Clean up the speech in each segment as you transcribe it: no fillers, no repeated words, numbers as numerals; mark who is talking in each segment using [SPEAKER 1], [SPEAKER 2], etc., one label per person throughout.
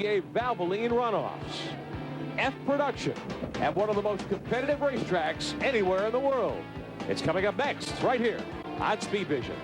[SPEAKER 1] SCCA Valvoline Runoffs. F Production at one of the most competitive racetracks anywhere in the world. It's coming up next, right here on Speed Vision.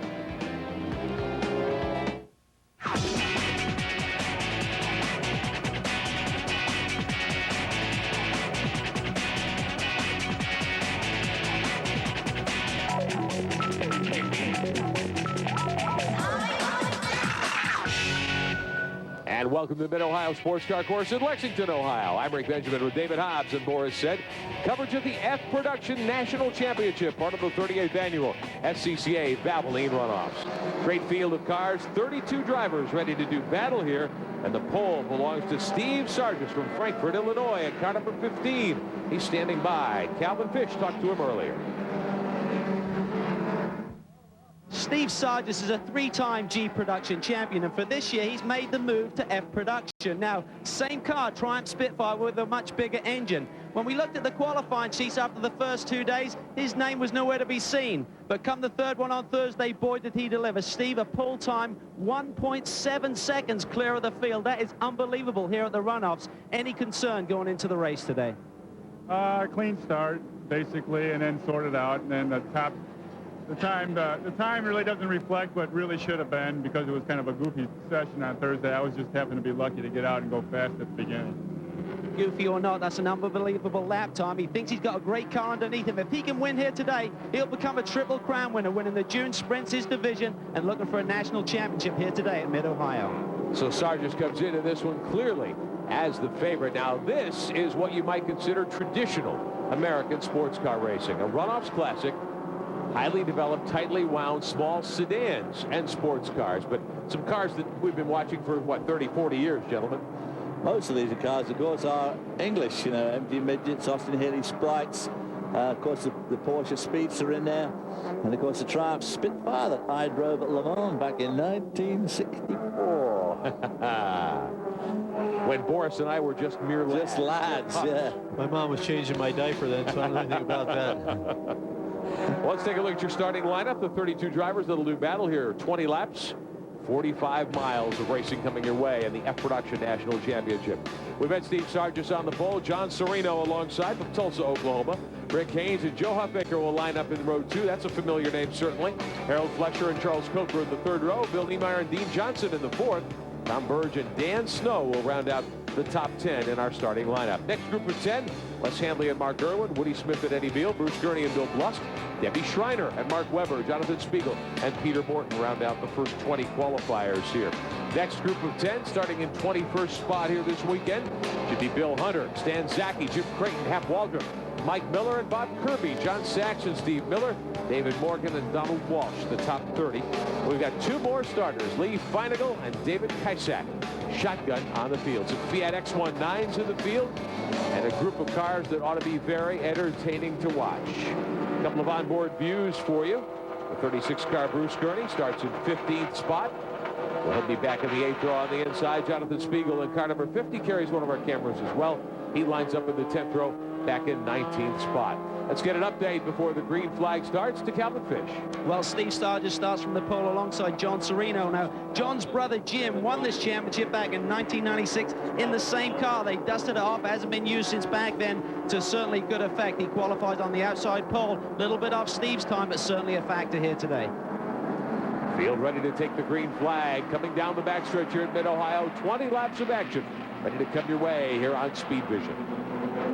[SPEAKER 1] And welcome to the Mid-Ohio Sports Car Course in Lexington, Ohio. I'm Rick Benjamin with David Hobbs and Boris Said. Coverage of the F Production National Championship, part of the 38th annual SCCA Valvoline Runoffs. Great field of cars, 32 drivers ready to do battle here. And the pole belongs to Steve Sargis from Frankfort, Illinois, at car number 15. He's standing by. Calvin Fish talked to him earlier.
[SPEAKER 2] Steve Sargis is a three-time G Production champion, and for this year he's made the move to F Production. Now, same car, Triumph Spitfire, with a much bigger engine. When we looked at the qualifying sheets after the first 2 days, his name was nowhere to be seen. But come the third one on Thursday, boy, did he deliver. Steve, a pull time 1.7 seconds clear of the field. That is unbelievable here at the Runoffs. Any concern going into the race today?
[SPEAKER 3] Clean start, basically, and then sorted out, and then the time really doesn't reflect what really should have been, because it was kind of a goofy session on Thursday. I was just happened to be lucky to get out and go fast at the beginning.
[SPEAKER 2] Goofy or not, that's an unbelievable lap time. He thinks he's got a great car underneath him. If he can win here today, he'll become a Triple Crown winner, winning the June Sprints, his division, and looking for a national championship here today at Mid-Ohio.
[SPEAKER 1] So Sargis comes into this one clearly as the favorite. Now, this is what you might consider traditional American sports car racing, a Runoffs Classic. Highly developed, tightly wound, small sedans and sports cars, but some cars that we've been watching for, what, 30, 40 years, gentlemen?
[SPEAKER 4] Most of these cars, of course, are English, you know, MG Midgets, Austin Healey Sprites. Of course, the Porsche Speeds are in there. And, of course, the Triumph Spitfire that I drove at Le Mans back in 1964.
[SPEAKER 1] When Boris and I were just mere lads.
[SPEAKER 4] Just lads, yeah.
[SPEAKER 5] My mom was changing my diaper then, so I don't know anything about that.
[SPEAKER 1] Well, let's take a look at your starting lineup. The 32 drivers that'll do battle here. 20 laps, 45 miles of racing coming your way in the F Production National Championship. We've had Steve Sargis on the pole, John Serino alongside from Tulsa, Oklahoma. Rick Haynes and Joe Huffaker will line up in row 2. That's a familiar name, certainly. Harold Fletcher and Charles Coker in the third row. Bill Niemeyer and Dean Johnson in the fourth. Tom Burge and Dan Snow will round out the top 10 in our starting lineup. Next group of 10, Les Handley and Mark Irwin, Woody Smith and Eddie Beal, Bruce Gurney and Bill Blust, Debbie Schreiner and Mark Webber, Jonathan Spiegel and Peter Morton round out the first 20 qualifiers here. Next group of 10, starting in 21st spot here this weekend, should be Bill Hunter, Stan Zaki, Jim Creighton, Hap Waldron, Mike Miller and Bob Kirby, John Sachs and Steve Miller, David Morgan and Donald Walsh, the top 30. We've got two more starters, Lee Feinagle and David Kysak, shotgun on the field. Some Fiat X19s in the field, and a group of cars that ought to be very entertaining to watch. A couple of onboard views for you. The 36-car Bruce Gurney starts in 15th spot. Well, he'll be back in the 8th row on the inside. Jonathan Spiegel in car number 50 carries one of our cameras as well. He lines up in the 10th row, back in 19th spot. Let's get an update before the green flag starts to Calvin Fish.
[SPEAKER 2] Well, Steve Sargis starts from the pole alongside John Serino. Now, John's brother Jim won this championship back in 1996 in the same car. They dusted it off. It hasn't been used since back then to certainly good effect. He qualified on the outside pole. A little bit off Steve's time, but certainly a factor here today.
[SPEAKER 1] Field ready to take the green flag. Coming down the backstretch here at Mid-Ohio. 20 laps of action ready to come your way here on Speed Vision.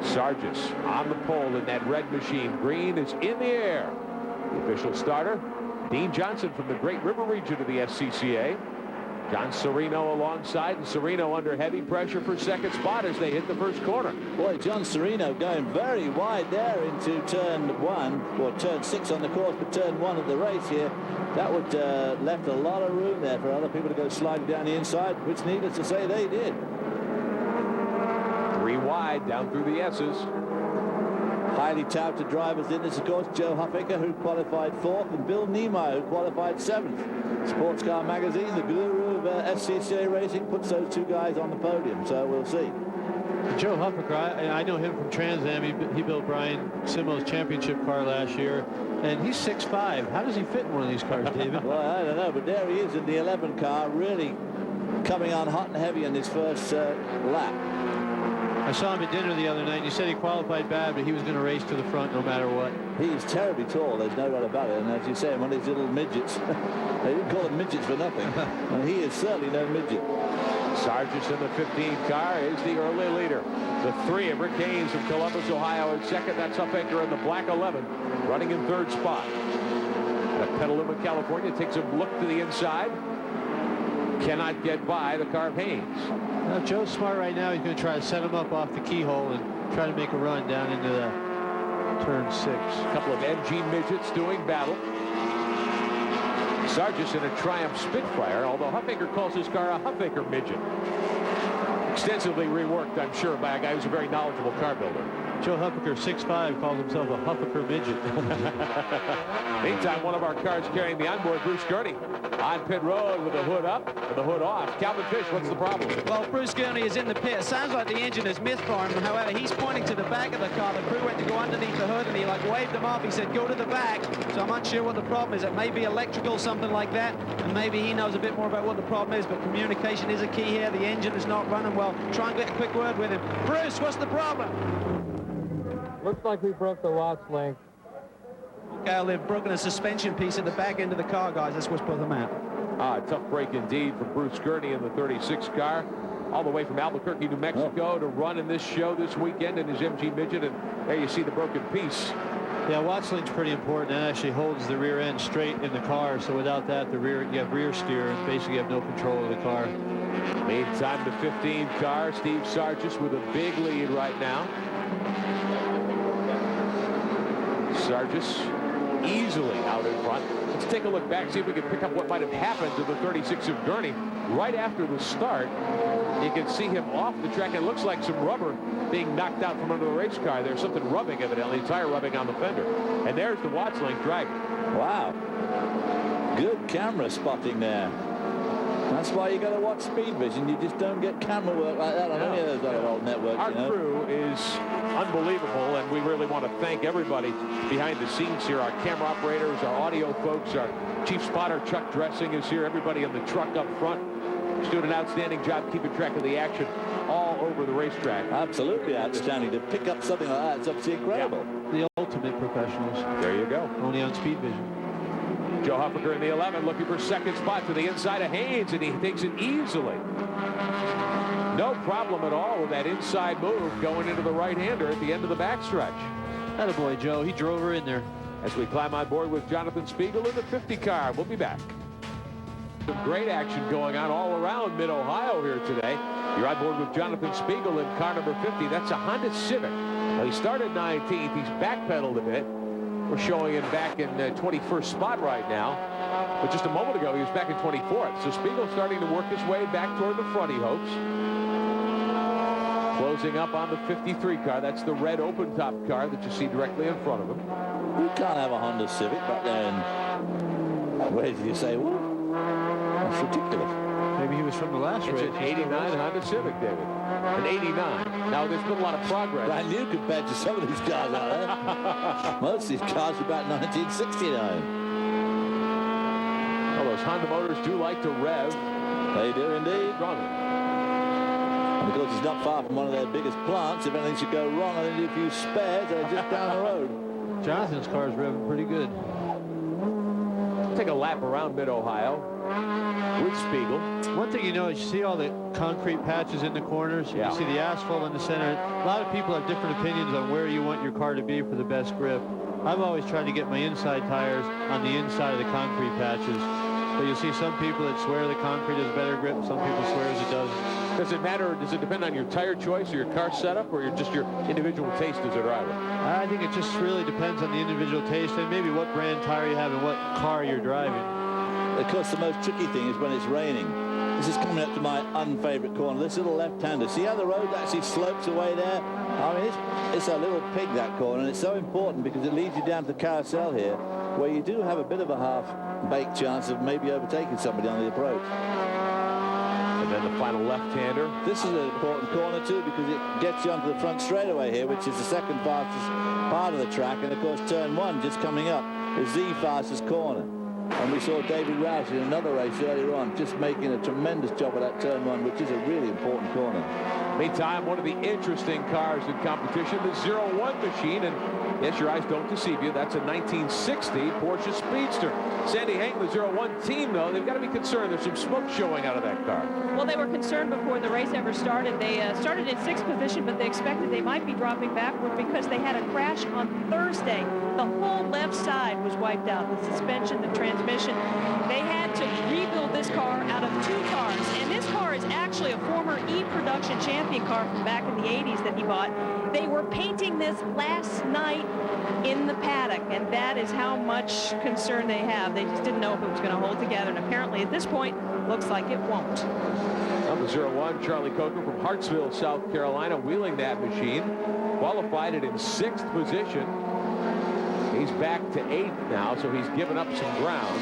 [SPEAKER 1] Sargis on the pole in that red machine. Green is in the air. The official starter, Dean Johnson from the Great River region of the SCCA. John Serino alongside, and Serino under heavy pressure for second spot as they hit the first corner.
[SPEAKER 4] Boy, John Serino going very wide there into turn 1, or turn 6 on the course, but turn 1 of the race here. That would left a lot of room there for other people to go sliding down the inside, which needless to say they did.
[SPEAKER 1] 3 wide down through the S's.
[SPEAKER 4] Highly touted drivers in this, of course, Joe Huffaker, who qualified 4th, and Bill Niemeyer, who qualified 7th. Sports Car Magazine, the guru of SCCA racing, puts those two guys on the podium, so we'll see.
[SPEAKER 5] Joe Huffaker, I know him from Trans Am. He built Brian Simo's championship car last year, and he's 6'5". How does he fit in one of these cars, David?
[SPEAKER 4] Well, I don't know, but there he is in the 11 car, really coming on hot and heavy in his first lap.
[SPEAKER 5] I saw him at dinner the other night, and he said he qualified bad, but he was going to race to the front no matter what.
[SPEAKER 4] He's terribly tall, there's no doubt about it. And as you say, one of these little midgets, they didn't call them midgets for nothing. And he is certainly no midget.
[SPEAKER 1] Sargis in the 15 car is the early leader. The 3 of Rick Haynes from Columbus, Ohio in second. That's Huffaker in the black 11, running in third spot. At Petaluma, California, takes a look to the inside. Cannot get by the car of Haynes.
[SPEAKER 5] Now, Joe's smart right now. He's going to try to set him up off the keyhole and try to make a run down into the turn 6.
[SPEAKER 1] A couple of MG midgets doing battle. Sargis in a Triumph Spitfire, although Huffaker calls his car a Huffaker midget. Extensively reworked, I'm sure, by a guy who's a very knowledgeable car builder.
[SPEAKER 5] Joe Huffaker, 6'5", calls himself a Huffaker midget.
[SPEAKER 1] Meantime, one of our cars carrying the onboard, Bruce Gurney, on pit road with the hood up and the hood off. Calvin Fish, what's the problem?
[SPEAKER 2] Well, Bruce Gurney is in the pit. Sounds like the engine is misfiring. However, he's pointing to the back of the car. The crew went to go underneath the hood, and he waved them off. He said, go to the back. So I'm not sure what the problem is. It may be electrical, something like that, and maybe he knows a bit more about what the problem is, but communication is a key here. The engine is not running well. Try and get a quick word with him. Bruce, what's the problem?
[SPEAKER 6] Looks like we broke the Watts link.
[SPEAKER 2] Okay, they've broken a suspension piece at the back end of the car, guys. That's what's put them out.
[SPEAKER 1] Tough break indeed from Bruce Gurney in the 36 car. All the way from Albuquerque, New Mexico to run in this show this weekend in his MG midget. And there you see the broken piece.
[SPEAKER 5] Yeah, Watts link's pretty important. That actually holds the rear end straight in the car. So without that, you have rear steer, and basically you have no control of the car.
[SPEAKER 1] Meantime, the 15 car, Steve Sargis with a big lead right now. Sargis easily out in front. Let's take a look back, see if we can pick up what might have happened to the 36 of Gurney. Right after the start, you can see him off the track. It looks like some rubber being knocked out from under the race car. There's something rubbing, evidently, tire rubbing on the fender. And there's the Watts link dragging.
[SPEAKER 4] Wow. Good camera spotting there. That's why you got to watch Speed Vision. You just don't get camera work like that on any of those other old networks.
[SPEAKER 1] Our crew is unbelievable, and we really want to thank everybody behind the scenes here. Our camera operators, our audio folks, our chief spotter Chuck Dressing is here. Everybody in the truck up front is doing an outstanding job keeping track of the action all over the racetrack.
[SPEAKER 4] Absolutely outstanding. To pick up something like that, it's absolutely incredible.
[SPEAKER 5] The ultimate professionals.
[SPEAKER 1] There you go.
[SPEAKER 5] Only on Speed Vision.
[SPEAKER 1] Joe Huffaker in the 11 looking for second spot to the inside of Haynes, and he takes it easily. No problem at all with that inside move going into the right-hander at the end of the backstretch.
[SPEAKER 5] Attaboy, Joe. He drove her in there.
[SPEAKER 1] As we climb on board with Jonathan Spiegel in the 50 car. We'll be back. Some great action going on all around mid-Ohio here today. You're on board with Jonathan Spiegel in car number 50. That's a Honda Civic. Now, he started 19th. He's backpedaled a bit. We're showing him back in 21st spot right now. But just a moment ago, he was back in 24th. So Spiegel starting to work his way back toward the front, he hopes. Closing up on the 53 car. That's the red open-top car that you see directly in front of him.
[SPEAKER 4] You can't have a Honda Civic back there in... Where did you say? What? That's ridiculous.
[SPEAKER 5] Maybe he was from the last race.
[SPEAKER 1] It's an 89 Honda Civic, David. An 89. Now, there's been a lot of progress.
[SPEAKER 4] Brand new compared to some of these cars out there. Most of these cars are about 1969.
[SPEAKER 1] Well, those Honda motors do like to rev.
[SPEAKER 4] They do indeed.
[SPEAKER 1] Strongly.
[SPEAKER 4] And of course, it's not far from one of their biggest plants. If anything should go wrong, I think a few spares, they're just down the road.
[SPEAKER 5] Jonathan's car is revving pretty good.
[SPEAKER 1] Take a lap around mid-Ohio with Spiegel.
[SPEAKER 5] One thing you know is you see all the concrete patches in the corners.
[SPEAKER 1] Yeah.
[SPEAKER 5] You see the asphalt in the center. A lot of people have different opinions on where you want your car to be for the best grip. I've always tried to get my inside tires on the inside of the concrete patches. But you'll see some people that swear the concrete is better grip. Some people swear it doesn't.
[SPEAKER 1] Does it matter? Does it depend on your tire choice or your car setup, or just your individual taste as a driver?
[SPEAKER 5] I think it just really depends on the individual taste and maybe what brand tire you have and what car you're driving.
[SPEAKER 4] Of course, the most tricky thing is when it's raining. This is coming up to my unfavorite corner. This little left-hander. See how the road actually slopes away there? I mean, it's a little pig, that corner, and it's so important because it leads you down to the carousel here, where you do have a bit of a half-baked chance of maybe overtaking somebody on the approach.
[SPEAKER 1] And then the final left-hander.
[SPEAKER 4] This is an important corner too because it gets you onto the front straightaway here, which is the second fastest part of the track. And of course, turn one just coming up is the fastest corner. And we saw David Roush in another race earlier on, just making a tremendous job of that turn one, which is a really important corner.
[SPEAKER 1] Meantime, one of the interesting cars in competition, the 01 machine, and yes, your eyes don't deceive you. That's a 1960 Porsche Speedster. Sandy Hain, the 01 team, though, they've got to be concerned. There's some smoke showing out of that car.
[SPEAKER 7] Well, they were concerned before the race ever started. They started in 6th position, but they expected they might be dropping backward because they had a crash on Thursday. The whole left side was wiped out. The suspension, the transmission. They had to rebuild this car out of 2 cars. And this car is actually a former E-Production champion car from back in the 80s that he bought. They were painting this last night in the paddock, and that is how much concern they have. They just didn't know if it was going to hold together, and apparently at this point, looks like it won't.
[SPEAKER 1] On the 01, Charlie Coker from Hartsville, South Carolina, wheeling that machine. Qualified it in 6th position. He's back to 8th now, so he's given up some ground.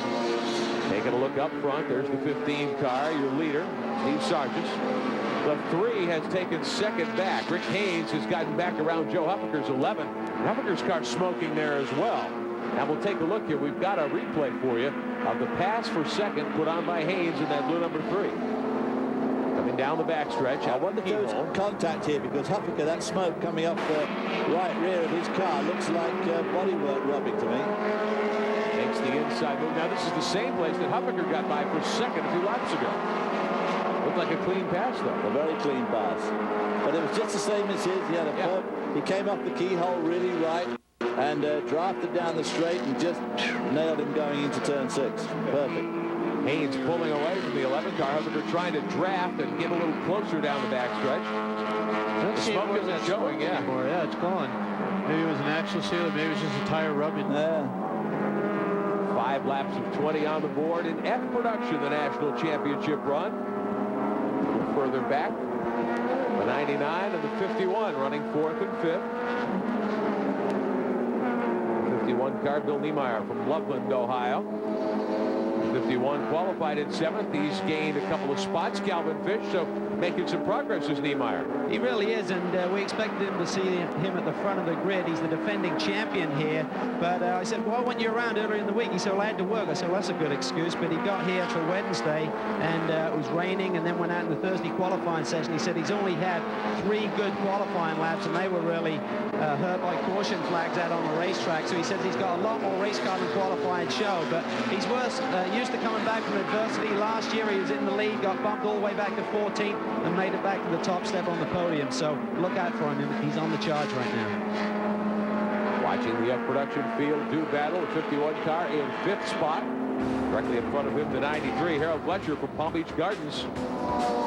[SPEAKER 1] Taking a look up front, there's the 15 car, your leader, Steve Sargis. The 3 has taken 2nd back. Rick Haynes has gotten back around Joe Huffaker's 11. Huffaker's car smoking there as well. Now we'll take a look here. We've got a replay for you of the pass for 2nd put on by Haynes in that blue number 3. Coming down the backstretch.
[SPEAKER 4] I wonder if there was contact here, because Huffaker, that smoke coming up the right rear of his car looks like bodywork rubbing to me.
[SPEAKER 1] Makes the inside move. Now this is the same place that Huffaker got by for 2nd a few laps ago. Looked like a clean pass, though.
[SPEAKER 4] A very clean pass. But it was just the same as his. He had a he came off the keyhole really right and drafted down the straight and just nailed him going into turn 6. Perfect.
[SPEAKER 1] Haynes pulling away from the 11 car. Huffaker trying to draft and get a little closer down the backstretch. The smoke isn't showing,
[SPEAKER 5] anymore. Yeah, it's gone. Maybe it was an axle seal, maybe it was just a tire rubbing.
[SPEAKER 4] Yeah.
[SPEAKER 1] 5 laps of 20 on the board in F Production, the national championship run. Further back, the 99 and the 51 running 4th and 5th. 51 car, Bill Niemeyer from Loveland, Ohio. 51 qualified in 7th. He's gained a couple of spots. Calvin Fish, so making some progress is Niemeyer.
[SPEAKER 2] He really is, and we expected him to see him at the front of the grid. He's the defending champion here. But I said, why weren't you around earlier in the week? He said, well, I had to work. I said, well, that's a good excuse. But he got here for Wednesday, and it was raining, and then went out in the Thursday qualifying session. He said he's only had 3 good qualifying laps, and they were really hurt by caution flags out on the racetrack. So he says he's got a lot more race car than qualifying show. But he's used to coming back from adversity. Last year he was in the lead, got bumped all the way back to 14th, and made it back to the top step on the podium. So look out for him. He's on the charge right now.
[SPEAKER 1] Watching the F Production field do battle. The 51 car in 5th spot. Directly in front of him, the 93, Harold Fletcher from Palm Beach Gardens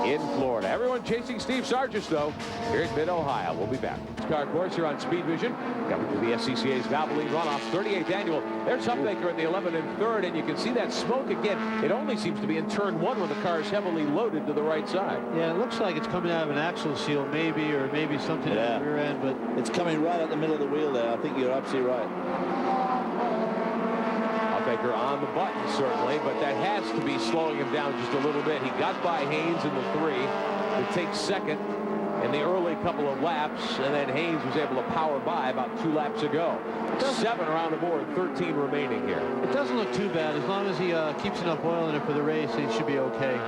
[SPEAKER 1] in Florida. Everyone chasing Steve Sargis, though, here at Mid-Ohio. We'll be back. Car course here on Speed Vision. Coming to the SCCA's Valvoline Runoffs 38th annual. There's Huffaker in the 11 and 3rd, and you can see that smoke again. It only seems to be in turn 1 when the car is heavily loaded to the right side.
[SPEAKER 5] Yeah, it looks like it's coming out of an axle seal, maybe, or maybe something at the rear end, but
[SPEAKER 4] it's coming right at the middle of the wheel there. I think you're absolutely right.
[SPEAKER 1] Huffaker on the button, certainly, but that has to be slowing him down just a little bit. He got by Haynes in the 3 to take 2nd in the early couple of laps, and then Haynes was able to power by about 2 laps ago. 7 are on the board, 13 remaining here.
[SPEAKER 5] It doesn't look too bad. As long as he keeps enough oil in it for the race, he should be okay.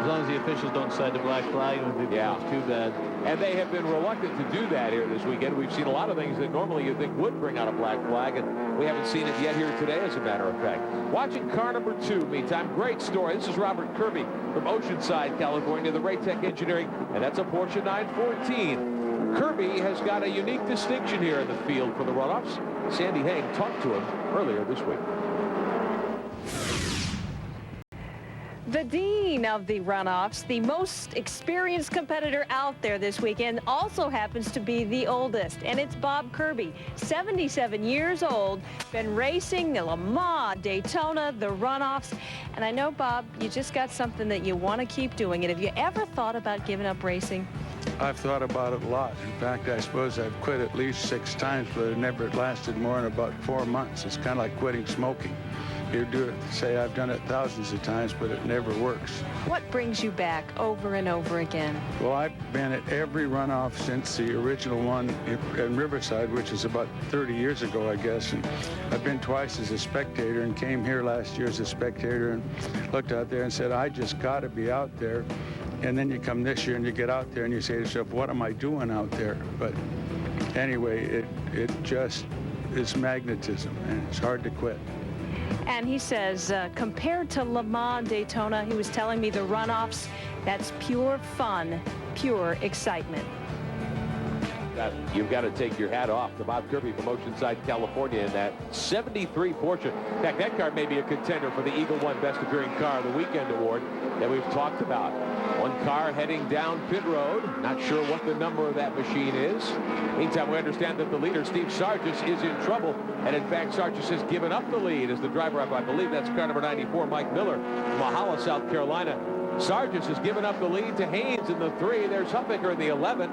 [SPEAKER 5] As long as the officials don't decide to black flag him if it becomes too bad.
[SPEAKER 1] And they have been reluctant to do that here this weekend. We've seen a lot of things that normally you'd think would bring out a black flag, and we haven't seen it yet here today, as a matter of fact. Watching car number 2, meantime, great story. This is Robert Kirby from Oceanside, California, the Raytech Engineering, and that's a Porsche 914. Kirby has got a unique distinction here in the field for the runoffs. Sandy Hain talked to him earlier this week.
[SPEAKER 7] The dean of the runoffs, the most experienced competitor out there this weekend, also happens to be the oldest, and it's Bob Kirby, 77 years old, been racing the Le Mans, Daytona, the runoffs, and I know, Bob, you just got something that you want to keep doing. And have you ever thought about giving up racing?
[SPEAKER 8] I've thought about it a lot. In fact, I suppose I've quit at least 6 times, but it never lasted more than about 4 months. It's kind of like quitting smoking. you do it, say I've done it thousands of times, but it never works.
[SPEAKER 7] What brings you back over and over again?
[SPEAKER 8] Well, I've been at every runoff since the original one in Riverside, which is about 30 years ago, I guess. And I've been twice as a spectator and came here last year as a spectator and looked out there and said, I just got to be out there. And then you come this year and you get out there and you say to yourself, what am I doing out there? But anyway, it just is magnetism, and it's hard to quit.
[SPEAKER 7] And he says, compared to Le Mans, Daytona, he was telling me the runoffs, that's pure fun, pure excitement.
[SPEAKER 1] You've got to take your hat off to Bob Kirby from Oceanside, California in that 73 Porsche. In fact, that car may be a contender for the Eagle One Best Appearing Car of the Weekend award that we've talked about. One car heading down pit road. Not sure what the number of that machine is. Meantime, we understand that the leader, Steve Sargis, is in trouble. And in fact, Sargis has given up the lead as the driver up. I believe that's car number 94, Mike Miller, from Mahala, South Carolina. Sargis has given up the lead to Haynes in the 3. There's Huffaker in the 11.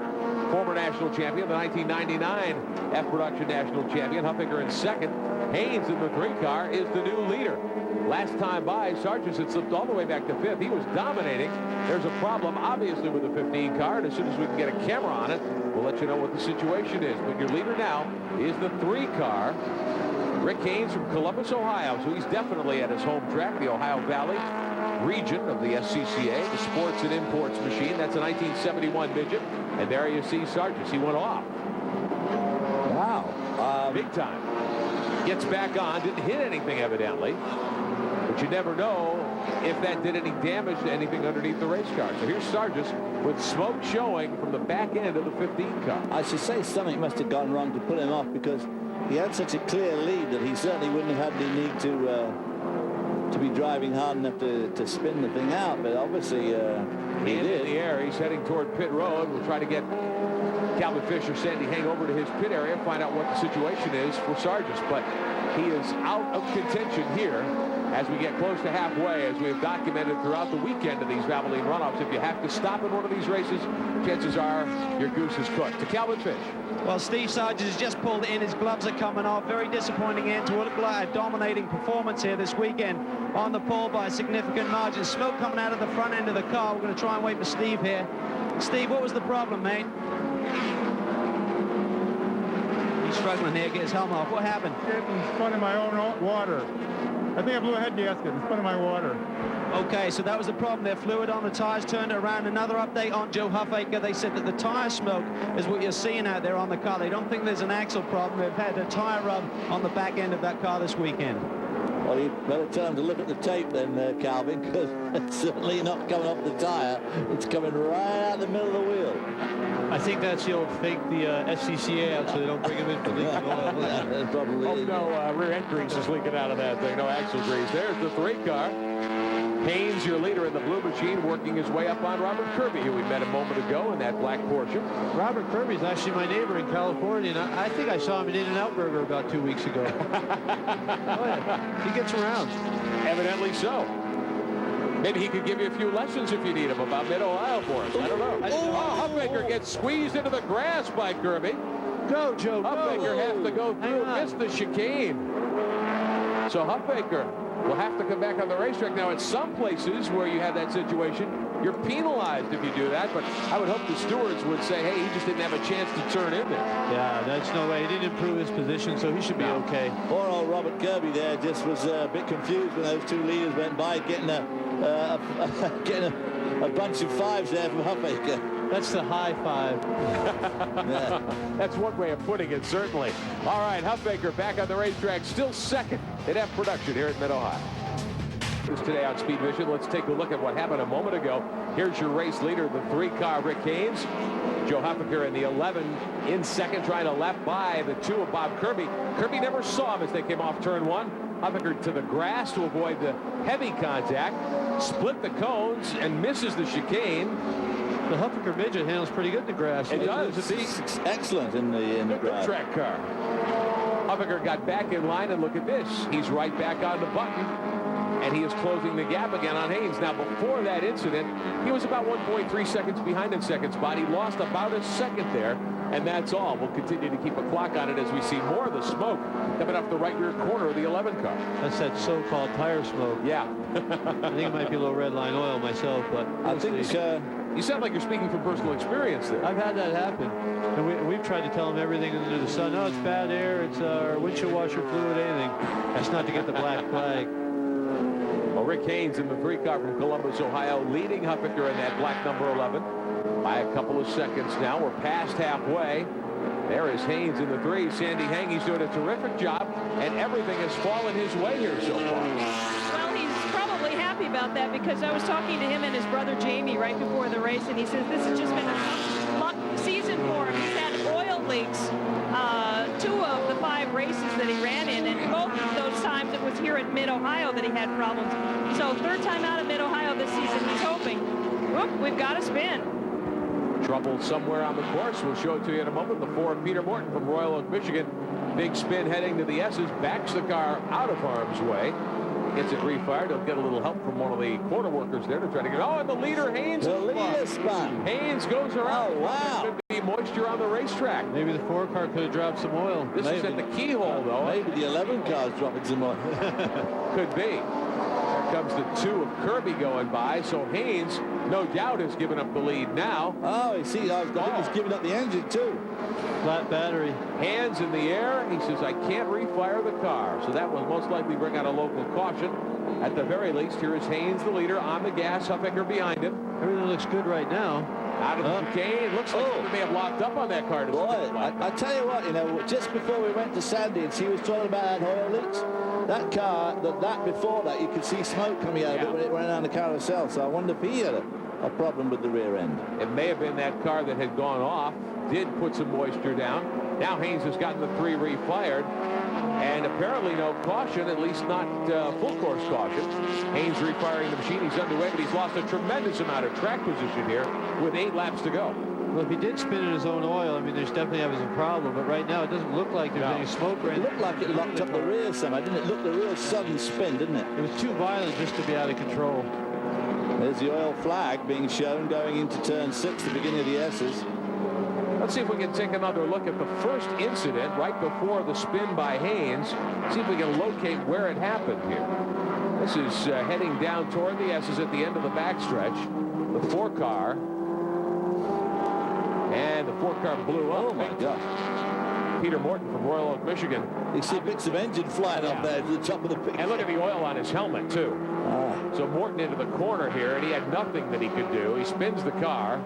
[SPEAKER 1] Former national champion, the 1999 F-Production national champion. Huffaker in 2nd. Haynes in the 3 car is the new leader. Last time by, Sargis had slipped all the way back to 5th. He was dominating. There's a problem, obviously, with the 15 car. And as soon as we can get a camera on it, we'll let you know what the situation is. But your leader now is the 3 car. Rick Haynes from Columbus, Ohio. So he's definitely at his home track, the Ohio Valley region of the SCCA, the Sports and Imports machine. That's a 1971 midget. And there you see Sargis. He went off.
[SPEAKER 4] Wow.
[SPEAKER 1] Big time. Gets back on. Didn't hit anything, evidently. But you never know if that did any damage to anything underneath the race car. So here's Sargis with smoke showing from the back end of the 15 car.
[SPEAKER 4] I should say something must have gone wrong to put him off, because he had such a clear lead that he certainly wouldn't have had any need to be driving hard enough to spin the thing out. But obviously he did.
[SPEAKER 1] In the air. He's heading toward pit road. We'll try to get Calvin Fisher, Sandy Hang over to his pit area and find out what the situation is for Sargis. But he is out of contention here as we get close to halfway, as we have documented throughout the weekend of these Valvoline runoffs. If you have to stop in one of these races, chances are your goose is cooked. To Calvin Fish.
[SPEAKER 2] Well, Steve Sargis has just pulled it in. His gloves are coming off. Very disappointing end to what looked like a dominating performance here this weekend on the pole by a significant margin. Smoke coming out of the front end of the car. We're going to try and wait for Steve here. Steve, what was the problem, mate? He's struggling here. Get his helmet off. What happened?
[SPEAKER 3] Getting spun in my own water. I think I blew a head gasket and spun in my water.
[SPEAKER 2] Okay, so that was the problem there. Fluid on the tires, turned it around. Another update on Joe Huffaker. They said that the tire smoke is what you're seeing out there on the car. They don't think there's an axle problem. They've had a tire rub on the back end of that car this weekend.
[SPEAKER 4] Well, you better tell him to look at the tape then, Calvin, because it's certainly not coming off the tire. It's coming right out the middle of the wheel.
[SPEAKER 5] I think that's he'll fake the SCCA out so they don't bring him in for leaking oil.
[SPEAKER 4] Probably.
[SPEAKER 1] Oh, no, rear end grease is leaking out of that thing. No axle grease. There's the 3 car. Haynes, your leader in the blue machine, working his way up on Robert Kirby, who we met a moment ago in that black Porsche.
[SPEAKER 5] Robert Kirby's actually my neighbor in California, and I think I saw him in In-N-Out Burger about 2 weeks ago. Oh, yeah. He gets around.
[SPEAKER 1] Evidently so. Maybe he could give you a few lessons if you need him about Mid-Ohio for us. I don't know. Huffaker gets squeezed into the grass by Kirby.
[SPEAKER 5] Go, Joe, go.
[SPEAKER 1] Huffaker has to go through, miss the chicane. So Huffaker will have to come back on the racetrack. Now, in some places where you have that situation, you're penalized if you do that, but I would hope the stewards would say, hey, he just didn't have a chance to turn in there.
[SPEAKER 5] Yeah, that's no way. He didn't improve his position, so he should be okay.
[SPEAKER 4] Poor old Robert Kirby there just was a bit confused when those 2 leaders went by, getting a bunch of 5s there from Huffaker.
[SPEAKER 5] That's the high 5.
[SPEAKER 4] Yeah.
[SPEAKER 1] That's one way of putting it, certainly. All right, Huffaker back on the racetrack, still 2nd in F-Production here at Mid-Ohio. Today on Speed Vision, let's take a look at what happened a moment ago. Here's your race leader, the 3 car, Rick Haynes. Joe Huffaker in the 11 in 2nd, trying to lap by the 2 of Bob Kirby. Kirby never saw him as they came off turn 1. Huffaker to the grass to avoid the heavy contact, split the cones and misses the chicane.
[SPEAKER 5] The Huffaker midget handles pretty good in the grass.
[SPEAKER 1] It does.
[SPEAKER 4] It's excellent in the grass.
[SPEAKER 1] Good track car. Huffaker got back in line, and look at this. He's right back on the button. and he is closing the gap again on Haynes. Now, before that incident, he was about 1.3 seconds behind in second spot. He lost about a second there, and that's all. We'll continue to keep a clock on it as we see more of the smoke coming up the right rear corner of the 11 car.
[SPEAKER 5] That's that so-called tire smoke.
[SPEAKER 1] Yeah.
[SPEAKER 5] I think it might be a little red line oil myself, but
[SPEAKER 4] I think
[SPEAKER 1] you sound like you're speaking from personal experience there.
[SPEAKER 5] I've had that happen. And we've tried to tell them everything under the sun. No, it's bad air. It's our windshield washer fluid, anything. That's not to get the black flag.
[SPEAKER 1] Well, Rick Haynes in the 3 car from Columbus, Ohio, leading Huffaker in that black number 11 by a couple of seconds now. We're past halfway. There is Haynes in the 3. Sandy Hang, he's doing a terrific job, and everything has fallen his way here so far.
[SPEAKER 7] Well, he's probably happy about that, because I was talking to him and his brother Jamie right before the race, and he says this has just been a tough season for him. He's had oil leaks 2 of the 5 races that he ran in, and both of those times it was here at Mid-Ohio that he had problems. So 3rd time out of Mid-Ohio this season, he's hoping, whoop, we've got a spin.
[SPEAKER 1] Trouble somewhere on the course. We'll show it to you in a moment. The 4 of Peter Morton from Royal Oak, Michigan. Big spin heading to the S's. Backs the car out of harm's way. Gets it refired. He'll get a little help from one of the corner workers there to try to get. Oh, and the leader, Haynes.
[SPEAKER 4] The leader spun.
[SPEAKER 1] Haynes goes around.
[SPEAKER 4] Oh, wow.
[SPEAKER 1] Could be moisture on the racetrack.
[SPEAKER 5] Maybe the 4 car could have dropped some oil.
[SPEAKER 1] This is at the keyhole, though.
[SPEAKER 4] Maybe the 11 car's dropping some oil.
[SPEAKER 1] Could be. There comes the 2 of Kirby going by. So Haynes, no doubt, has given up the lead now.
[SPEAKER 4] Oh, you see, I think he's giving up the engine, too.
[SPEAKER 5] Flat battery.
[SPEAKER 1] Hands in the air. He says, I can't refire the car. So that will most likely bring out a local caution. At the very least, here is Haynes, the leader, on the gas. Huffaker behind him.
[SPEAKER 5] Everything looks good right now.
[SPEAKER 1] Out of the chicane. Looks like they may have locked up on that car.
[SPEAKER 4] Boy, I tell you what, you know, just before we went to Sandy and she was talking about oil leaks, that car, that before that, you could see smoke coming out of it when it ran on the carousel. So I wonder if he had a problem with the rear end.
[SPEAKER 1] It may have been that car that had gone off, did put some moisture down. Now Haynes has gotten the 3 refired, and apparently no caution, at least not full course caution. Haynes refiring the machine. He's underway, but he's lost a tremendous amount of track position here with 8 laps to go.
[SPEAKER 5] Well, if he did spin in his own oil, I mean, there's definitely having some problem. But right now, it doesn't look like there's any smoke.
[SPEAKER 4] It looked like it locked up the rear somehow, didn't it? Looked a real sudden spin, didn't it?
[SPEAKER 5] It was too violent just to be out of control.
[SPEAKER 4] There's the oil flag being shown going into turn 6, the beginning of the S's.
[SPEAKER 1] Let's see if we can take another look at the first incident right before the spin by Haynes. See if we can locate where it happened here. This is heading down toward the S's at the end of the backstretch. The 4 car. And the 4 car blew up.
[SPEAKER 4] Oh, my gosh.
[SPEAKER 1] Peter Morton from Royal Oak, Michigan.
[SPEAKER 4] You see bits of engine flying up there to the top of the picture.
[SPEAKER 1] And look at the oil on his helmet, too.
[SPEAKER 4] Ah.
[SPEAKER 1] So Morton into the corner here, and he had nothing that he could do. He spins the car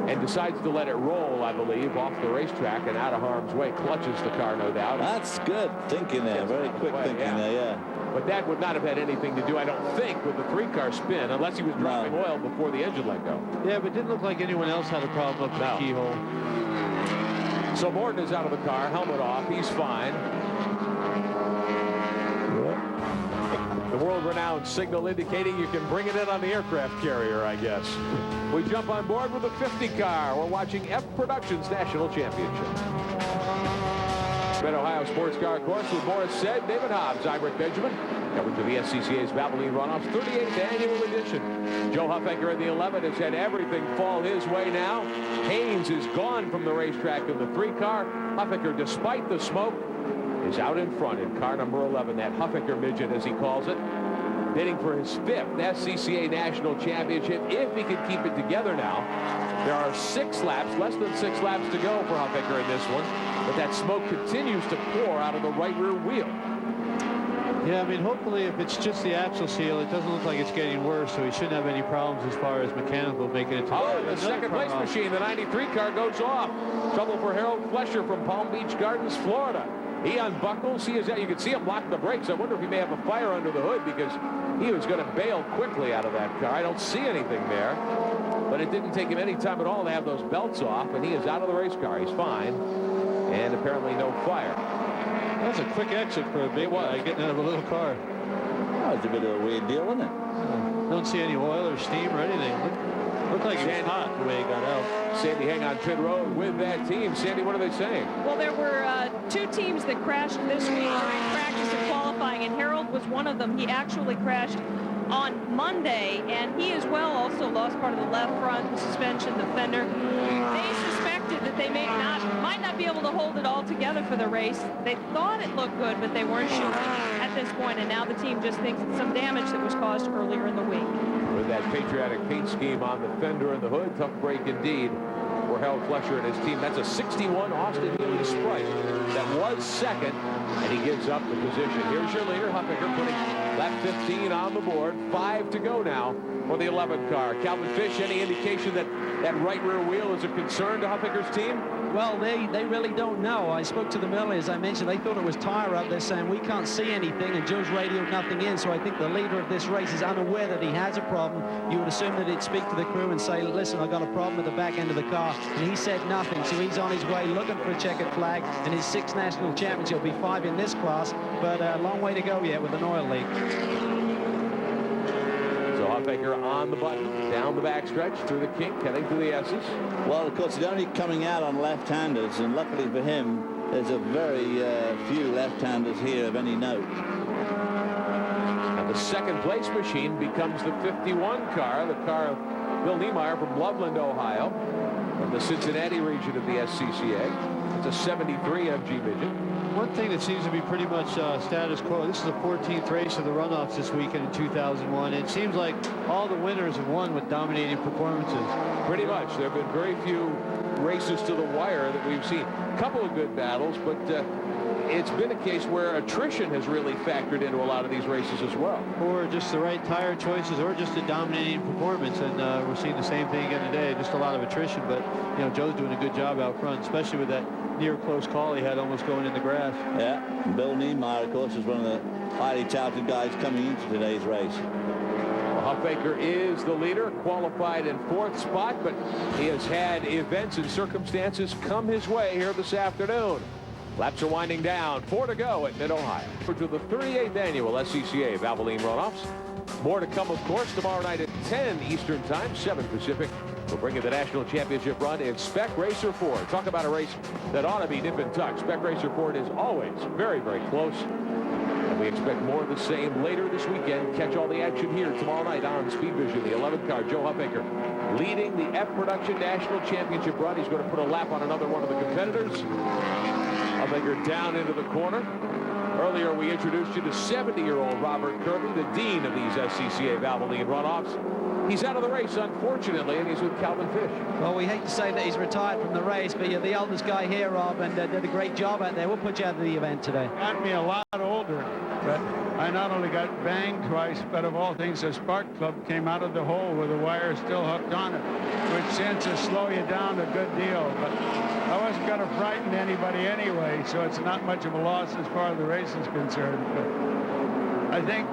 [SPEAKER 1] and decides to let it roll, I believe, off the racetrack and out of harm's way. Clutches the car, no doubt.
[SPEAKER 4] That's good thinking there. Very quick thinking there, yeah.
[SPEAKER 1] But that would not have had anything to do, I don't think, with the 3 car spin, unless he was dropping oil before the engine let go.
[SPEAKER 5] Yeah, but it didn't look like anyone else had a problem up the keyhole.
[SPEAKER 1] So Morton is out of the car, helmet off. He's fine. The world-renowned signal indicating you can bring it in on the aircraft carrier, I guess. We jump on board with the 50 car. We're watching F Productions National Championship. Mid-Ohio Sports Car Course with Morris Said, David Hobbs, I'm Rick Benjamin. Coverage of the SCCA's Valvoline Runoffs 38th annual edition. Joe Huffaker in the 11 has had everything fall his way now. Haynes is gone from the racetrack in the 3 car. Huffaker, despite the smoke, is out in front in car number 11, that Huffaker midget, as he calls it, bidding for his 5th SCCA National Championship, if he can keep it together now. There are 6 laps, less than 6 laps to go for Huffaker in this one, but that smoke continues to pour out of the right rear wheel.
[SPEAKER 5] Yeah, I mean, hopefully if it's just the axle seal, it doesn't look like it's getting worse, so he shouldn't have any problems as far as mechanical making it to
[SPEAKER 1] the second place machine, the 93 car, goes off. Trouble for Harold Flesher from Palm Beach Gardens, Florida. He unbuckles. He is out. You can see him lock the brakes. I wonder if he may have a fire under the hood, because he was going to bail quickly out of that car. I don't see anything there, but it didn't take him any time at all to have those belts off, and he is out of the race car. He's fine, and apparently no fire.
[SPEAKER 5] That's a quick exit for a big guy getting out of a little car.
[SPEAKER 4] That was a bit of a weird deal, wasn't it?
[SPEAKER 5] Don't see any oil or steam or anything. Looked like it was hot the way he got out.
[SPEAKER 1] Sandy Hang on pit road with that team. Sandy, what are they saying?
[SPEAKER 7] Well, there were 2 teams that crashed this week during practice and qualifying. qualifying, and Harold was one of them. He actually crashed on Monday, and he as well also lost part of the left front, the suspension, the fender. They suspected that they might not be able to hold it all together for the race. They thought it looked good, but they weren't sure at this point, and now the team just thinks it's some damage that was caused earlier in the week.
[SPEAKER 1] With that patriotic paint scheme on the fender and the hood, tough break indeed for Harold Flesher and his team. That's a 61 Austin Healey Sprite that was second, and he gives up the position. Here's your leader, Huffaker, putting lap 15 on the board. 5 to go now for the 11th car. Calvin Fish, any indication that that right rear wheel is a concern to Huffaker's team?
[SPEAKER 2] Well, they really don't know. I spoke to them earlier, as I mentioned. They thought it was tire up. They're saying we can't see anything, and Joe's radioed nothing in. So I think the leader of this race is unaware that he has a problem. You would assume that he'd speak to the crew and say, listen, I've got a problem at the back end of the car. And he said nothing. So he's on his way looking for a checkered flag, and his 6th national championship will be 5 in this class, but a long way to go yet with an oil leak.
[SPEAKER 1] So Huffaker on the button, down the backstretch, through the kink, heading to the S's.
[SPEAKER 4] Well, of course, he's only coming out on left-handers, and luckily for him, there's a very few left-handers here of any note.
[SPEAKER 1] And the second place machine becomes the 51 car, the car of Bill Niemeyer from Loveland, Ohio, from the Cincinnati region of the SCCA. It's a 73 MG midget.
[SPEAKER 5] One thing that seems to be pretty much status quo, this is the 14th race of the runoffs this weekend in 2001. It seems like all the winners have won with dominating performances.
[SPEAKER 1] Pretty much. There have been very few races to the wire that we've seen. A couple of good battles, but it's been a case where attrition has really factored into a lot of these races as well.
[SPEAKER 5] Or just the right tire choices, or just a dominating performance. And we're seeing the same thing again today, just a lot of attrition. But, you know, Joe's doing a good job out front, especially with that near close call he had almost going in the grass.
[SPEAKER 4] Yeah, Bill Niemeyer, of course, is one of the highly talented guys coming into today's race.
[SPEAKER 1] Huffaker is the leader, qualified in 4th spot, but he has had events and circumstances come his way here this afternoon. Laps are winding down. 4 to go at Mid-Ohio. To the 38th annual SCCA Valvoline Runoffs. More to come, of course, tomorrow night at 10 Eastern Time, 7 Pacific. We'll bring you the national championship run in Spec Racer Ford. Talk about a race that ought to be nip and tuck. Spec Racer Ford is always very, very close. And we expect more of the same later this weekend. Catch all the action here tomorrow night on Speed Vision. The 11th car, Joe Huffaker, leading the F Production National Championship run. He's going to put a lap on another one of the competitors. Huffaker down into the corner. Earlier, we introduced you to 70-year-old Robert Kirby, the dean of these SCCA Valvoline Runoffs. He's out of the race, unfortunately, and he's with Calvin Fish.
[SPEAKER 2] Well, we hate to say that he's retired from the race, but you're the eldest guy here, Rob, and did a great job out there. We'll put you out of the event today.
[SPEAKER 8] Got me a lot older, but I not only got banged twice, but of all things, the spark plug came out of the hole with the wire still hooked on it, which tends to slow you down a good deal. But I wasn't going to frighten anybody anyway, so it's not much of a loss as far as the race is concerned. But I think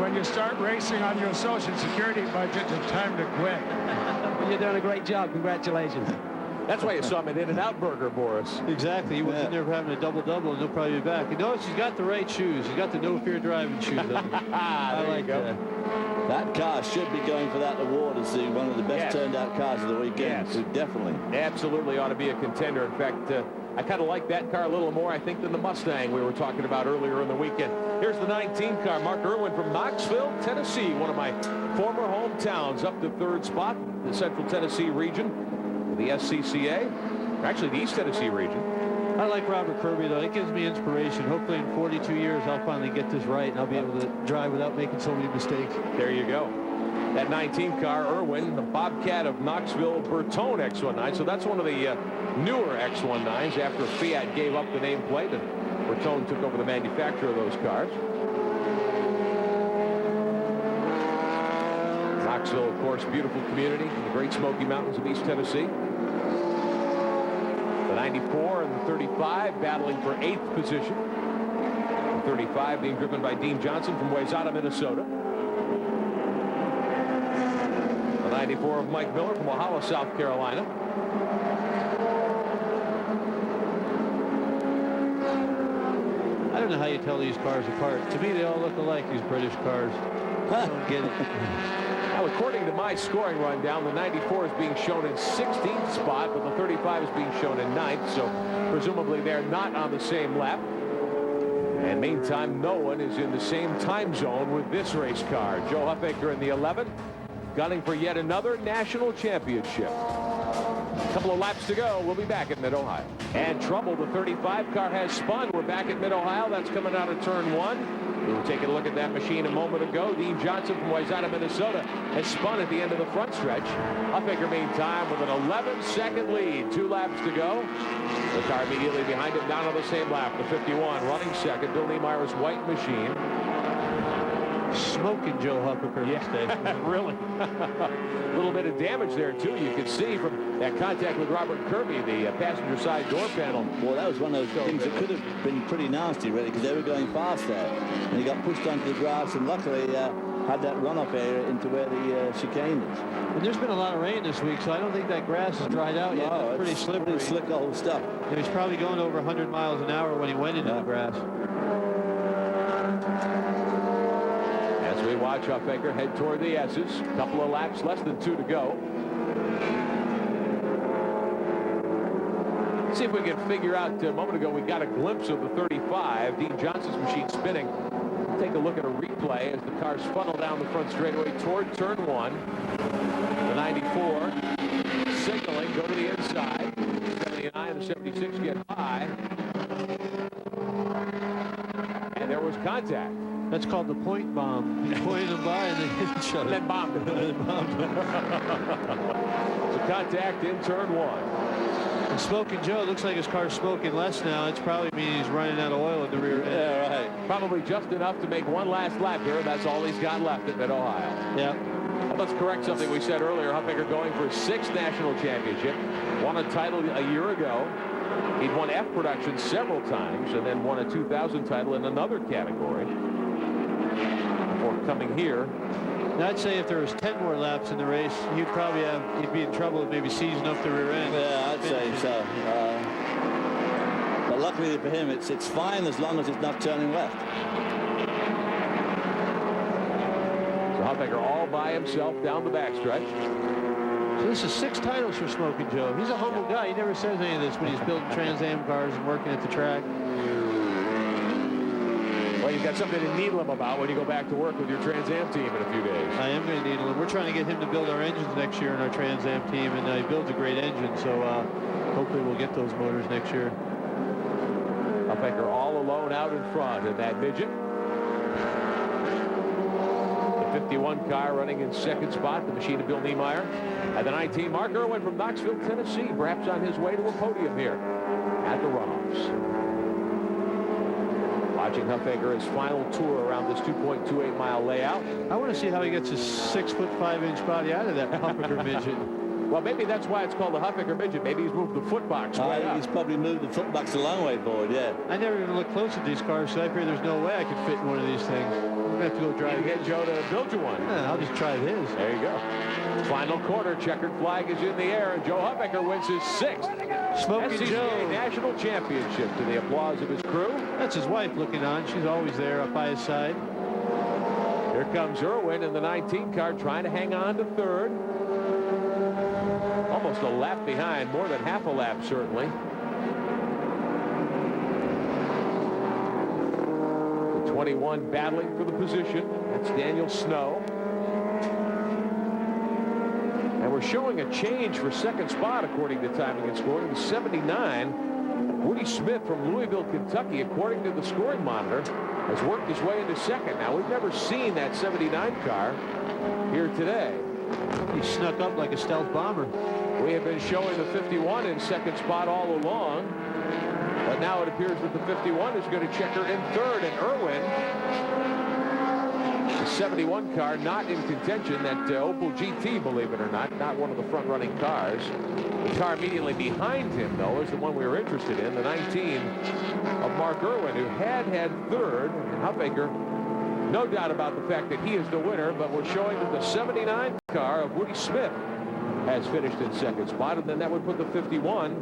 [SPEAKER 8] when you start racing on your Social Security budget, it's time to quit.
[SPEAKER 2] Well, you're doing a great job. Congratulations.
[SPEAKER 1] That's why you saw him at In-N-Out Burger, Boris.
[SPEAKER 5] Exactly. He was in there having a double-double, and he'll probably be back. You notice he's got the right shoes. He's got the no-fear driving shoes on. I like that.
[SPEAKER 4] That car should be going for that award as one of the best turned-out cars of the weekend.
[SPEAKER 1] Yes.
[SPEAKER 4] Definitely.
[SPEAKER 1] Absolutely ought to be a contender. In fact, I kind of like that car a little more, I think, than the Mustang we were talking about earlier in the weekend. Here's the 19 car, Mark Irwin from Knoxville, Tennessee, one of my former hometowns, up to 3rd spot, the Central Tennessee region, the SCCA, actually the East Tennessee region.
[SPEAKER 5] I like Robert Kirby, though. It gives me inspiration. Hopefully in 42 years, I'll finally get this right, and I'll be able to drive without making so many mistakes.
[SPEAKER 1] There you go. That 19 car, Irwin, the Bobcat of Knoxville, Bertone X19. So that's one of the newer X19s after Fiat gave up the nameplate and Bertone took over the manufacture of those cars. Knoxville, of course, beautiful community in the Great Smoky Mountains of East Tennessee. The 94 and the 35 battling for 8th position. The 35 being driven by Dean Johnson from Wayzata, Minnesota. The 94 of Mike Miller from Walhalla, South Carolina.
[SPEAKER 5] I don't know how you tell these cars apart. To me, they all look alike, these British cars. I don't get it.
[SPEAKER 1] Now, according to my scoring rundown, the 94 is being shown in 16th spot, but the 35 is being shown in 9th, so presumably they're not on the same lap. And meantime, no one is in the same time zone with this race car. Joe Huffaker in the 11, gunning for yet another national championship. A couple of laps to go. We'll be back at Mid-Ohio. And trouble. The 35 car has spun. We're back at Mid-Ohio. That's coming out of turn 1. We were taking a look at that machine a moment ago. Dean Johnson from Wayzata, Minnesota, has spun at the end of the front stretch. Huffaker, meantime, with an 11-second lead. 2 laps to go. The car immediately behind him, down on the same lap. The 51 running second. Bill Niemeyer's white machine.
[SPEAKER 5] Smoking Joe Huffaker.
[SPEAKER 1] Yeah, really. A little bit of damage there, too. You can see from that contact with Robert Kirby, the passenger side door panel.
[SPEAKER 4] Well, that was one of those things that could have been pretty nasty, really, because they were going fast there. And he got pushed onto the grass and luckily had that runoff area into where the chicane is.
[SPEAKER 5] And there's been a lot of rain this week, so I don't think that grass has dried out yet.
[SPEAKER 4] No,
[SPEAKER 5] it's pretty slippery.
[SPEAKER 4] Pretty slick, the whole stuff.
[SPEAKER 5] And he's probably going over 100 miles an hour when he went into the grass.
[SPEAKER 1] As we watch Huffaker head toward the S's, a couple of laps, less than 2 to go. See if we can figure out. A moment ago, we got a glimpse of the 35. Dean Johnson's machine spinning. Take a look at a replay as the cars funnel down the front straightaway toward turn 1. The 94 signaling, go to the inside. 79 and the 76 get by. And there was contact.
[SPEAKER 5] That's called the point bomb. He pointed them by and they hit each other.
[SPEAKER 1] And then bombed them. So contact in turn 1.
[SPEAKER 5] And Smoking Joe, looks like his car's smoking less now. It's probably meaning he's running out of oil in the rear end.
[SPEAKER 4] Yeah, right.
[SPEAKER 1] Probably just enough to make one last lap here. That's all he's got left at Mid-Ohio.
[SPEAKER 5] Yeah.
[SPEAKER 1] Well, let's correct something we said earlier. Huffaker going for his 6th national championship. Won a title a year ago. He'd won F production several times and then won a 2000 title in another category before coming here.
[SPEAKER 5] Now, I'd say if there was 10 more laps in the race, he'd be in trouble with maybe seizing up the rear end.
[SPEAKER 4] Yeah, I'd say so. But luckily for him, it's fine as long as it's not turning left.
[SPEAKER 1] So Huffaker all by himself down the backstretch.
[SPEAKER 5] So this is 6 titles for Smoking Joe. He's a humble guy. He never says any of this when he's building Trans Am cars and working at the track.
[SPEAKER 1] Well, you've got something to needle him about when you go back to work with your Trans Am team in a few days.
[SPEAKER 5] I am going to needle him. We're trying to get him to build our engines next year in our Trans Am team, and he builds a great engine, so hopefully we'll get those motors next year.
[SPEAKER 1] Huffaker all alone out in front in that midget. The 51 car running in 2nd spot, the machine of Bill Niemeyer. And the 19, Mark Irwin from Knoxville, Tennessee, perhaps on his way to a podium here at the Runoffs. Watching Huffaker his final tour around this 2.28 mile layout.
[SPEAKER 5] I want to see how he gets his 6'5" body out of that Huffaker midget.
[SPEAKER 1] Well, maybe that's why it's called the Huffaker midget. Maybe he's moved the footbox way up.
[SPEAKER 4] He's probably moved the footbox a long way forward, yeah.
[SPEAKER 5] I never even looked close at these cars, so I figure there's no way I could fit in one of these things. I'm going to have to go drive.
[SPEAKER 1] Get Joe to build you one.
[SPEAKER 5] Yeah, I'll just try his.
[SPEAKER 1] There you go. Final quarter, checkered flag is in the air, and Joe Huffaker wins his 6th
[SPEAKER 5] Smoking
[SPEAKER 1] SCCA
[SPEAKER 5] Joe
[SPEAKER 1] national championship to the applause of his crew.
[SPEAKER 5] That's his wife looking on. She's always there up by his side.
[SPEAKER 1] Here comes Irwin in the 19 car trying to hang on to 3rd. Almost a lap behind, more than half a lap certainly. The 21 battling for the position. That's Daniel Snow. And we're showing a change for 2nd spot according to timing and scoring. The 79, Woody Smith from Louisville, Kentucky, according to the scoring monitor, has worked his way into 2nd. Now, we've never seen that 79 car here today.
[SPEAKER 5] He snuck up like a stealth bomber.
[SPEAKER 1] We have been showing the 51 in 2nd spot all along, but now it appears that the 51 is going to checker in 3rd, and Irwin, the 71 car, not in contention. That Opel GT, believe it or not one of the front-running cars. The car immediately behind him, though, is the one we were interested in, the 19 of Mark Irwin, who had 3rd, and Huffaker, no doubt about the fact that he is the winner, but we're showing that the 79 car of Woody Smith has finished in 2nd spot, and then that would put the 51,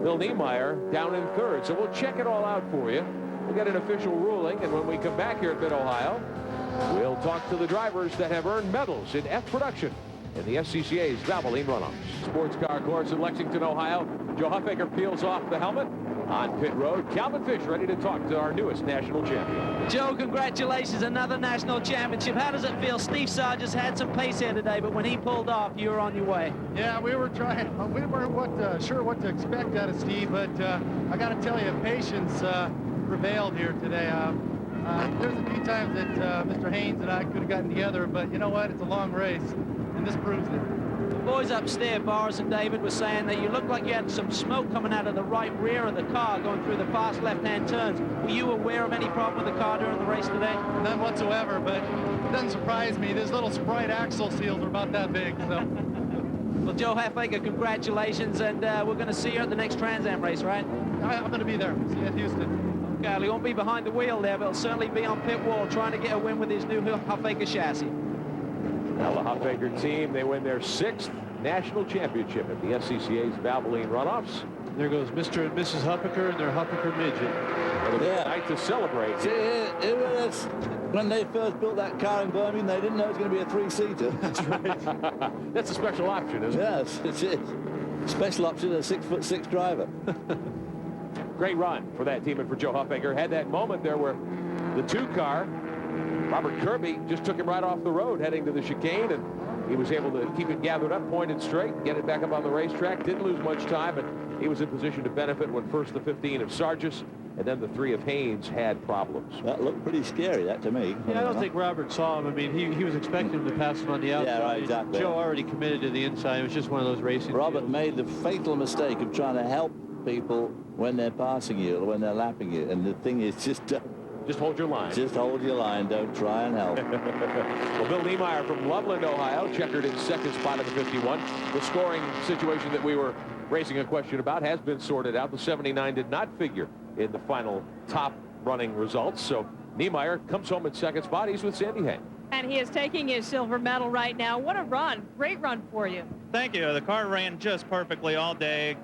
[SPEAKER 1] Bill Niemeyer, down in 3rd. So we'll check it all out for you. We'll get an official ruling, and when we come back here at Mid-Ohio, we'll talk to the drivers that have earned medals in F production in the SCCA's Valvoline Runoffs. Sports car course in Lexington, Ohio. Joe Huffaker peels off the helmet on pit road. Calvin Fish ready to talk to our newest national champion.
[SPEAKER 2] Joe, congratulations, another national championship. How does it feel? Steve Sargent's had some pace here today, but when he pulled off, you were on your way.
[SPEAKER 9] Yeah, we were trying. We weren't sure what to expect out of Steve, but I got to tell you, patience prevailed here today. There's a few times that Mr. Haynes and I could have gotten together, but you know what? It's a long race, and this proves it.
[SPEAKER 2] The boys upstairs, Boris and David, were saying that you looked like you had some smoke coming out of the right rear of the car going through the fast left-hand turns. Were you aware of any problem with the car during the race today?
[SPEAKER 9] None whatsoever, but it doesn't surprise me. These little Sprite axle seals are about that big, so.
[SPEAKER 2] Well, Joe Huffaker, congratulations, and we're going to see you at the next Trans Am race, right?
[SPEAKER 9] I'm going to be there. See you at Houston.
[SPEAKER 2] Okay, he won't be behind the wheel there, but he'll certainly be on pit wall trying to get a win with his new Huffaker chassis.
[SPEAKER 1] Now the Huffaker team, they win their 6th national championship at the SCCA's Valvoline Runoffs.
[SPEAKER 5] There goes Mr. and Mrs. Huffaker and their Huffaker midget.
[SPEAKER 1] What a
[SPEAKER 4] Yeah.
[SPEAKER 1] night to celebrate.
[SPEAKER 4] See, when they first built that car in Birmingham, they didn't know it was going to be a 3-seater.
[SPEAKER 1] That's right. That's a special option, isn't it?
[SPEAKER 4] Yes, it's it. Special option, a 6'6" driver.
[SPEAKER 1] Great run for that team and for Joe Huffaker. Had that moment there where the 2-car, Robert Kirby, just took him right off the road heading to the chicane, and he was able to keep it gathered up, pointed straight, get it back up on the racetrack. Didn't lose much time, but he was in position to benefit when first the 15 of Sargis and then the 3 of Haynes had problems.
[SPEAKER 4] That looked pretty scary, that to me.
[SPEAKER 5] Yeah, I don't think Robert saw him. I mean, he was expecting him to pass him on the outside.
[SPEAKER 4] Yeah, right, exactly.
[SPEAKER 5] Joe already committed to the inside. It was just one of those racing
[SPEAKER 4] Robert
[SPEAKER 5] deals.
[SPEAKER 4] made the fatal mistake of trying to help people when they're passing you or when they're lapping you. And the thing is, just
[SPEAKER 1] hold your line.
[SPEAKER 4] Just hold your line. Don't try and help.
[SPEAKER 1] Well, Bill Niemeyer from Loveland, Ohio, checkered in 2nd spot in the 51. The scoring situation that we were raising a question about has been sorted out. The 79 did not figure in the final top running results. So Niemeyer comes home in 2nd spot. He's with Sandy Hay.
[SPEAKER 7] And he is taking his silver medal right now. What a run. Great run for you.
[SPEAKER 10] Thank you. The car ran just perfectly all day.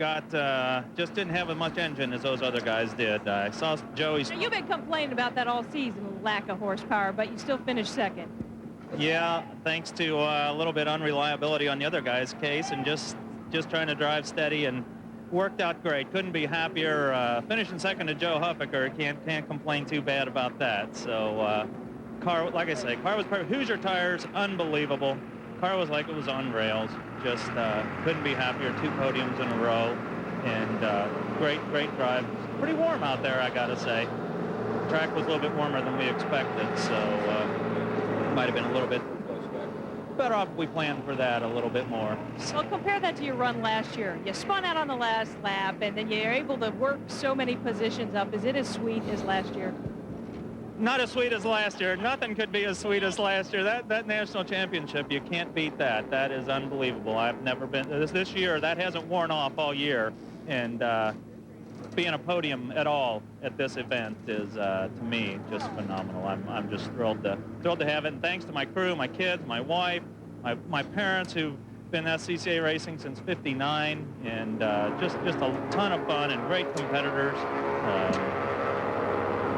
[SPEAKER 10] Just didn't have as much engine as those other guys did. I saw Joey's.
[SPEAKER 7] Now, you've been complaining about that all season, lack of horsepower, but you still finished 2nd.
[SPEAKER 10] Yeah, thanks to a little bit unreliability on the other guy's case, and just trying to drive steady, and worked out great. Couldn't be happier. Finishing 2nd to Joe Huffaker. Can't complain too bad about that. So car, like I say, car was perfect. Hoosier tires, unbelievable. Car was like it was on rails. Just couldn't be happier. 2 podiums in a row, and great drive. Pretty warm out there, I gotta say. Track was a little bit warmer than we expected, so might have been a little bit better off if we planned for that a little bit more.
[SPEAKER 7] Well, compare that to your run last year. You spun out on the last lap, and then you're able to work so many positions up. Is it as sweet as last year?
[SPEAKER 10] Not as sweet as last year. Nothing could be as sweet as last year. That national championship, you can't beat that. That is unbelievable. I've never been this year. That hasn't worn off all year, and being a podium at all at this event is to me just phenomenal. I'm just thrilled to have it. And thanks to my crew, my kids, my wife, my parents who've been SCCA racing since '59, and just a ton of fun and great competitors.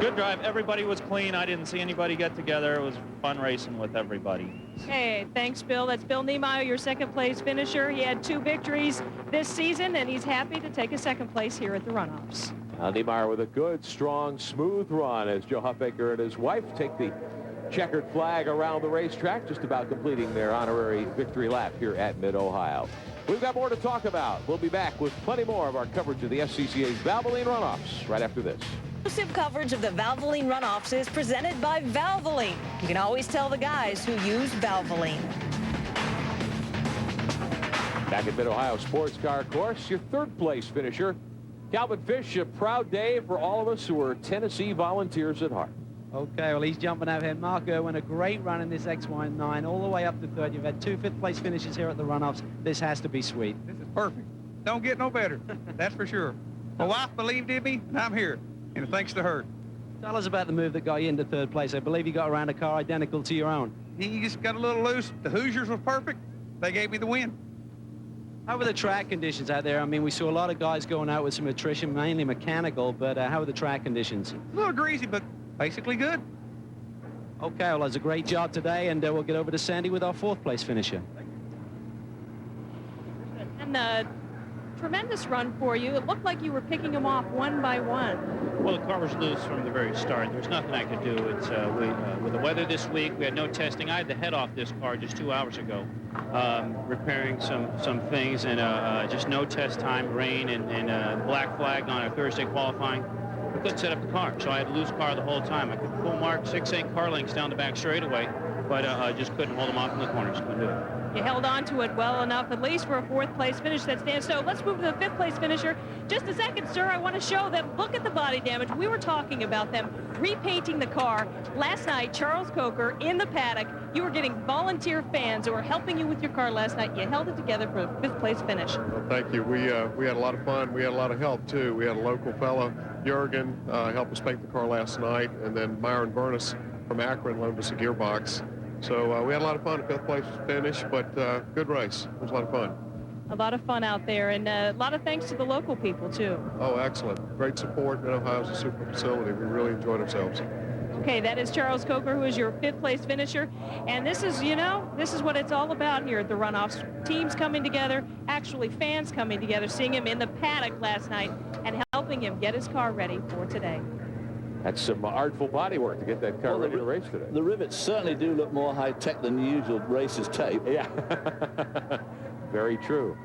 [SPEAKER 10] Good drive. Everybody was clean. I didn't see anybody get together. It was fun racing with everybody.
[SPEAKER 7] Hey, thanks, Bill. That's Bill Niemeyer, your 2nd place finisher. He had 2 victories this season, and he's happy to take a 2nd place here at the Runoffs.
[SPEAKER 1] Niemeyer with a good, strong, smooth run as Joe Huffaker and his wife take the checkered flag around the racetrack, just about completing their honorary victory lap here at Mid-Ohio. We've got more to talk about. We'll be back with plenty more of our coverage of the SCCA's Valvoline Runoffs right after this.
[SPEAKER 11] Exclusive coverage of the Valvoline Runoffs is presented by Valvoline. You can always tell the guys who use Valvoline.
[SPEAKER 1] Back at Mid-Ohio Sports Car Course, your 3rd place finisher, Calvin Fish. A proud day for all of us who are Tennessee volunteers at heart.
[SPEAKER 2] Okay, well, he's jumping out here. Mark Irwin, a great run in this XY9 all the way up to 3rd. You've had 2 5th-place finishes here at the Runoffs. This has to be sweet.
[SPEAKER 12] This is perfect. Don't get no better. That's for sure. My wife believed in me, and I'm here. And thanks to her.
[SPEAKER 2] Tell us about the move that got you into 3rd place. I believe you got around a car identical to your own.
[SPEAKER 12] He just got a little loose. The Hoosiers was perfect. They gave me the win.
[SPEAKER 2] How were the track conditions out there? I mean, we saw a lot of guys going out with some attrition, mainly mechanical, but how were the track conditions?
[SPEAKER 12] A little greasy, but basically good.
[SPEAKER 2] Okay, well, that's a great job today, and we'll get over to Sandy with our 4th place finisher.
[SPEAKER 7] Calvin, tremendous run for you. It looked like you were picking them off one by one.
[SPEAKER 13] Well, the car was loose from the very start. There was nothing I could do. It's with the weather this week, we had no testing. I had to head off this car just 2 hours ago, repairing some things, and just no test time, rain, and black flag on a Thursday qualifying. I couldn't set up the car, so I had a loose car the whole time. I could full mark 6/8 car lengths down the back straightaway, but I just couldn't hold them off in the corners. Couldn't do it.
[SPEAKER 7] You held on to it well enough, at least for a 4th place finish that stands. So let's move to the 5th place finisher. Just a second, sir. I want to show them. Look at the body damage. We were talking about them repainting the car. Last night, Charles Coker in the paddock. You were getting volunteer fans who were helping you with your car last night. You held it together for a 5th place finish.
[SPEAKER 14] Well, thank you. We had a lot of fun. We had a lot of help, too. We had a local fella, Jurgen, help us paint the car last night. And then Myron Burness from Akron loaned us a gearbox. So we had a lot of fun at 5th place finish, but good race. It was a lot of fun.
[SPEAKER 7] A lot of fun out there, and a lot of thanks to the local people, too.
[SPEAKER 14] Oh, excellent. Great support. Mid-Ohio's a super facility. We really enjoyed ourselves.
[SPEAKER 7] Okay, that is Charles Coker, who is your 5th place finisher. And this is, you know, this is what it's all about here at the Runoffs. Teams coming together, actually fans coming together, seeing him in the paddock last night and helping him get his car ready for today.
[SPEAKER 1] That's some artful body work to get that car ready to race today.
[SPEAKER 4] The rivets certainly do look more high-tech than the usual racer's tape.
[SPEAKER 1] Yeah, very true.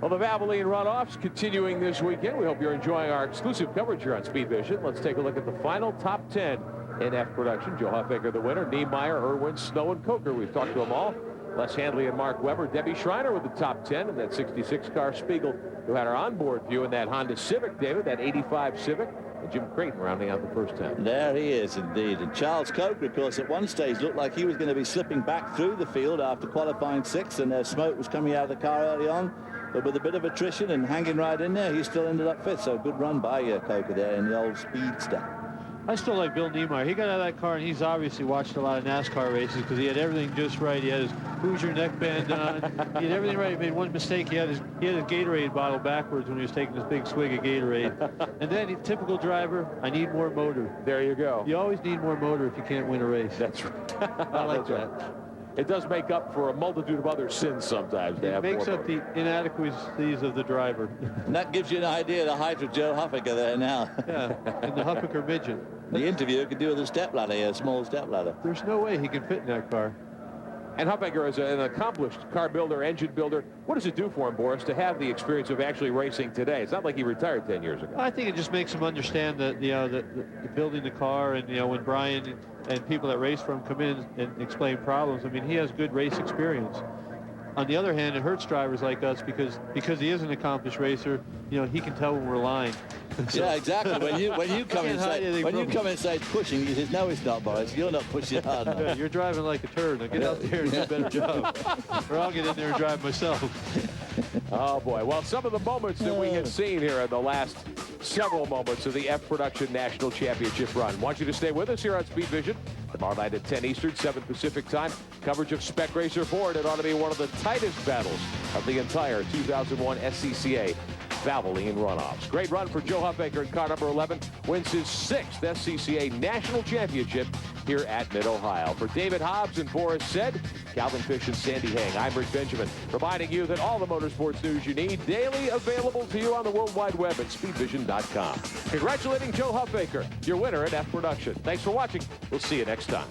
[SPEAKER 1] Well, the Valvoline Runoffs continuing this weekend. We hope you're enjoying our exclusive coverage here on Speed Vision. Let's take a look at the final top 10 in F production. Joe Huffaker, the winner. Niemeyer, Irwin, Snow, and Coker. We've talked to them all. Les Handley and Mark Webber. Debbie Schreiner with the top 10 in that 66 car. Spiegel, who had our onboard view in that Honda Civic, David, that 85 Civic. And Jim Creighton rounding out the first 10.
[SPEAKER 4] There he is, indeed. And Charles Coker, of course, at one stage looked like he was going to be slipping back through the field after qualifying 6th, and smoke was coming out of the car early on. But with a bit of attrition and hanging right in there, he still ended up 5th. So good run by Coker there in the old Speedster.
[SPEAKER 5] I still like Bill Niemeyer. He got out of that car, and he's obviously watched a lot of NASCAR races because he had everything just right. He had his Hoosier neckband on. He had everything right. He made one mistake. He had his Gatorade bottle backwards when he was taking this big swig of Gatorade. And then, typical driver, I need more motor.
[SPEAKER 1] There you go.
[SPEAKER 5] You always need more motor if you can't win a race.
[SPEAKER 1] That's right.
[SPEAKER 5] I like that.
[SPEAKER 1] Right. It does make up for a multitude of other sins sometimes.
[SPEAKER 5] It makes up the inadequacies of the driver.
[SPEAKER 4] And that gives you an idea of the height of Joe Huffaker there now.
[SPEAKER 5] Yeah, and the Huffaker midget.
[SPEAKER 4] The interviewer could do with a stepladder here, a small stepladder.
[SPEAKER 5] There's no way he can fit in that car.
[SPEAKER 1] And Huffaker is an accomplished car builder, engine builder. What does it do for him, Boris, to have the experience of actually racing today? It's not like he retired 10 years ago.
[SPEAKER 5] I think it just makes him understand that, you know, the building the car, and, you know, when Brian and people that race for him come in and explain problems, I mean, he has good race experience. On the other hand, it hurts drivers like us because he is an accomplished racer. You know, he can tell when we're lying.
[SPEAKER 4] So, yeah, exactly. When you come and say pushing, he says, no, it's not, Boris. You're not pushing hard enough.
[SPEAKER 5] Yeah, you're driving like a turd. Now get out there and do a better job, or I'll get in there and drive myself.
[SPEAKER 1] Oh boy. Well, some of the moments that we have seen here in the last several moments of the F Production National Championship run. Want you to stay with us here on Speed Vision tomorrow night at 10 Eastern, 7 Pacific time. Coverage of Spec Racer Ford. It ought to be one of the tightest battles of the entire 2001 SCCA Valvoline Runoffs. Great run for Joe Huffaker in car number 11. Wins his 6th SCCA National Championship here at Mid-Ohio. For David Hobbs and Boris Said, Calvin Fish and Sandy Hang, I'm Rick Benjamin, reminding you that all the motorsports news you need daily available to you on the World Wide Web at speedvision.com. Congratulating Joe Huffaker, your winner at F Production. Thanks for watching. We'll see you next time.